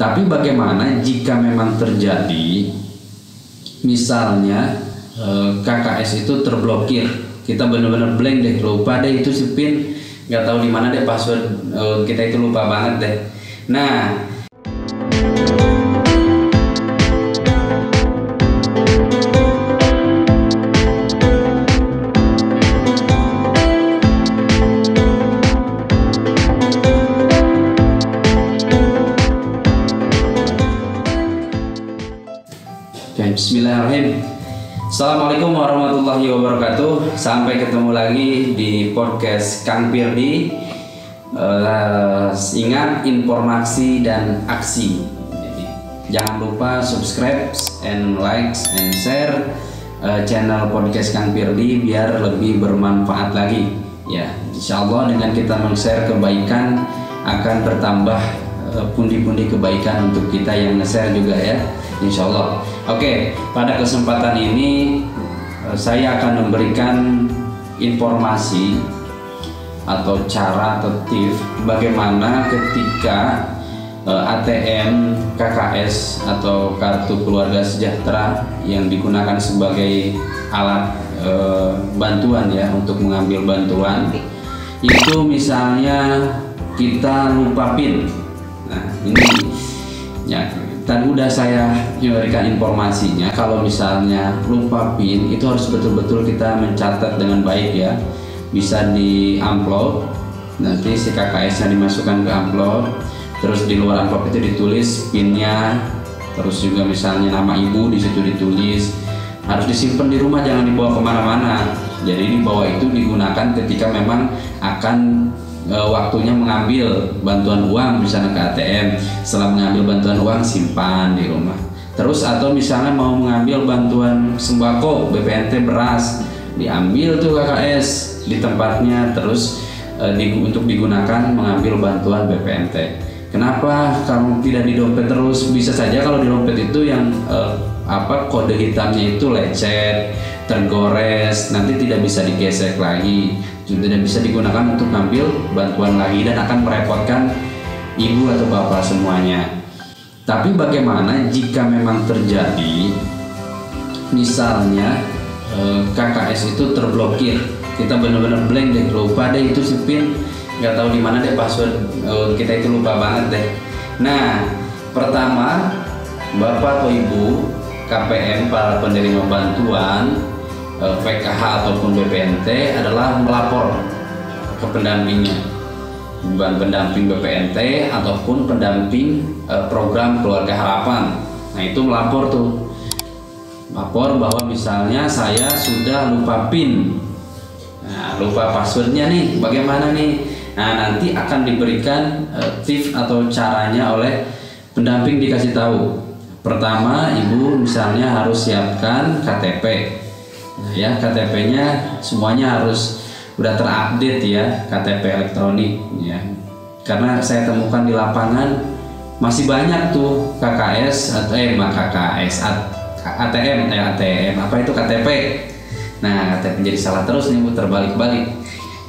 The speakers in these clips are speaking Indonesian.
Tapi bagaimana jika memang terjadi misalnya KKS itu terblokir, kita benar-benar blank deh, lupa deh itu si PIN, nggak tahu di mana deh password, kita itu lupa banget deh. Nah, bismillahirrahmanirrahim. Assalamualaikum warahmatullahi wabarakatuh. Sampai ketemu lagi di podcast Kang Pirdi. Ingat, informasi dan aksi. Jadi, jangan lupa subscribe and like and share channel podcast Kang Pirdi biar lebih bermanfaat lagi. Ya, insya Allah dengan kita men-share kebaikan akan bertambah pundi-pundi kebaikan untuk kita yang nge-share juga ya, insya Allah. Oke, pada kesempatan ini saya akan memberikan informasi atau cara atau tips bagaimana ketika ATM, KKS atau kartu keluarga sejahtera yang digunakan sebagai alat bantuan ya untuk mengambil bantuan itu misalnya kita lupa PIN. Nah, ini ya tadi udah saya memberikan informasinya. Kalau misalnya lupa PIN itu harus betul-betul kita mencatat dengan baik ya. Bisa di amplop, nanti si KKS nya dimasukkan ke amplop, terus di luar amplop itu ditulis PIN-nya, terus juga misalnya nama ibu di situ ditulis. Harus disimpan di rumah, jangan dibawa kemana-mana. Jadi di bawah itu digunakan ketika memang akan waktunya mengambil bantuan uang misalnya ke ATM. Setelah mengambil bantuan uang simpan di rumah. Terus atau misalnya mau mengambil bantuan sembako BPNT beras, diambil tuh KKS di tempatnya, terus untuk digunakan mengambil bantuan BPNT. Kenapa kamu tidak di dompet terus? Bisa saja kalau di dompet itu yang kode hitamnya itu lecet, tergores, nanti tidak bisa digesek lagi, tidak bisa digunakan untuk ngambil bantuan lagi dan akan merepotkan ibu atau bapak semuanya. Tapi bagaimana jika memang terjadi misalnya KKS itu terblokir, kita benar-benar blank deh, lupa deh itu si PIN, nggak tahu di mana deh password, kita itu lupa banget deh. Nah, pertama bapak atau ibu KPM, para penerima bantuan PKH ataupun BPNT adalah melapor ke pendampingnya, pendamping BPNT ataupun pendamping program Keluarga Harapan. Nah, itu melapor tuh, lapor bahwa misalnya saya sudah lupa PIN, nah, lupa passwordnya nih, bagaimana nih? Nah, nanti akan diberikan tips atau caranya oleh pendamping, dikasih tahu. Pertama, ibu misalnya harus siapkan KTP. Nah, ya, KTP-nya semuanya harus udah terupdate ya, KTP elektronik ya. Karena saya temukan di lapangan masih banyak tuh KKS atau ATM, apa itu KTP. Nah, KTP jadi salah terus nih, terbalik-balik.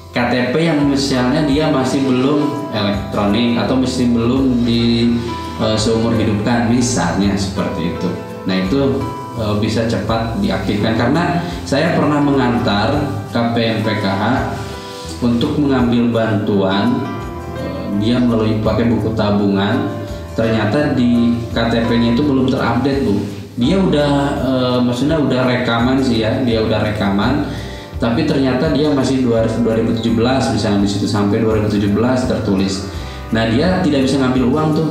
KTP yang misalnya dia masih belum elektronik atau masih belum di seumur hidupkan misalnya seperti itu. Nah, itu bisa cepat diaktifkan karena saya pernah mengantar KPM PKH untuk mengambil bantuan, dia melalui pakai buku tabungan. Ternyata di KTP-nya itu belum terupdate, Bu. Dia udah maksudnya udah rekaman sih ya, dia udah rekaman, tapi ternyata dia masih 2017 misalnya, di situ sampai 2017 tertulis. Nah, dia tidak bisa ngambil uang tuh.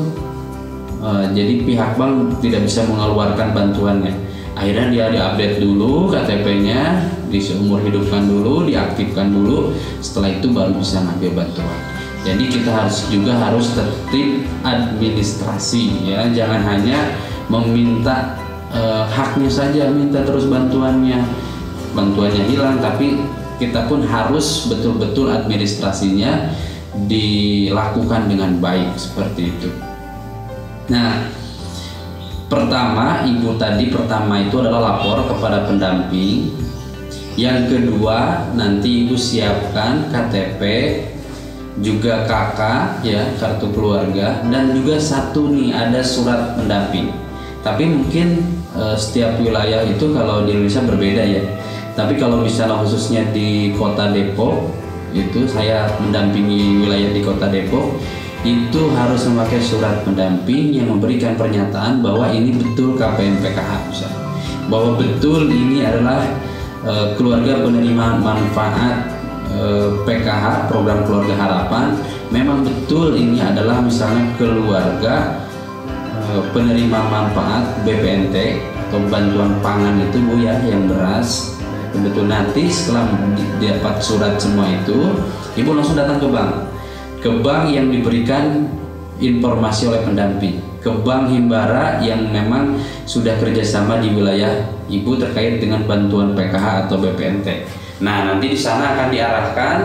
Jadi pihak bank tidak bisa mengeluarkan bantuannya. Akhirnya dia diupdate dulu KTP-nya, diseumur hidupkan dulu, diaktifkan dulu. Setelah itu baru bisa ngambil bantuan. Jadi kita harus tertib administrasi ya, jangan hanya meminta haknya saja, minta terus bantuannya hilang, tapi kita pun harus betul-betul administrasinya dilakukan dengan baik seperti itu. Nah, pertama ibu tadi itu adalah lapor kepada pendamping. Yang kedua, nanti ibu siapkan KTP juga KK ya, kartu keluarga, dan juga satu nih ada surat pendamping. Tapi mungkin setiap wilayah itu kalau di Indonesia berbeda ya. Tapi kalau misalnya khususnya di Kota Depok, itu saya mendampingi wilayah di Kota Depok, itu harus memakai surat pendamping yang memberikan pernyataan bahwa ini betul KPM PKH, misalnya bahwa betul ini adalah keluarga penerima manfaat PKH, program keluarga harapan. Memang betul ini adalah misalnya keluarga penerima manfaat BPNT atau bantuan pangan itu Bu ya, yang beras. Betul, nanti setelah dapat surat semua itu, Ibu langsung datang ke bank yang diberikan informasi oleh pendamping, ke Bank Himbara yang memang sudah kerjasama di wilayah Ibu terkait dengan bantuan PKH atau BPNT. Nah, nanti di sana akan diarahkan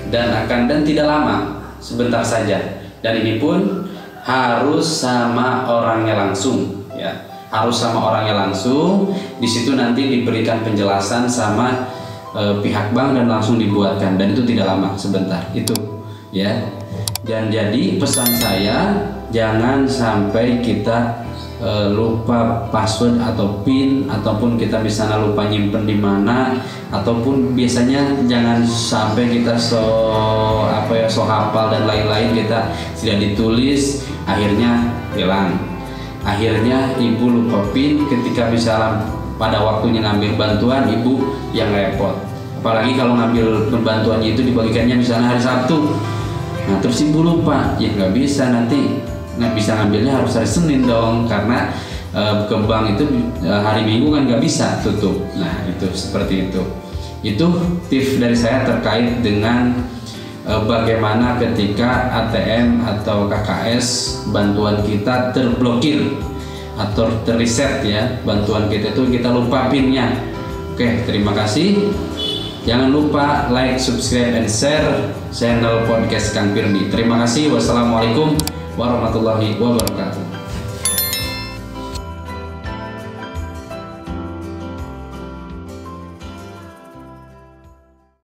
dan tidak lama, sebentar saja. Dan ini pun harus sama orangnya langsung, ya. Harus sama orangnya langsung. Di situ nanti diberikan penjelasan sama pihak bank dan langsung dibuatkan. Dan itu tidak lama, sebentar. Itu, ya. Dan jadi pesan saya, jangan sampai kita lupa password atau PIN, ataupun kita misalnya lupa nyimpen di mana, ataupun biasanya jangan sampai kita so hafal dan lain-lain, kita tidak ditulis, akhirnya hilang. Akhirnya Ibu lupa PIN ketika misalnya pada waktunya ngambil bantuan, Ibu yang repot. Apalagi kalau ngambil bantuannya itu dibagikannya misalnya hari Sabtu, nah terus Ibu lupa, ya nggak bisa, nanti nggak bisa ngambilnya harus hari Senin dong, karena ke bank itu hari Minggu kan nggak bisa tutup. Nah itu seperti itu. Itu tips dari saya terkait dengan bagaimana ketika ATM atau KKS bantuan kita terblokir atau terreset ya, bantuan kita itu kita lupa PIN-nya. Oke, terima kasih. Jangan lupa like, subscribe, and share channel podcast Kang Firly. Terima kasih. Wassalamualaikum warahmatullahi wabarakatuh.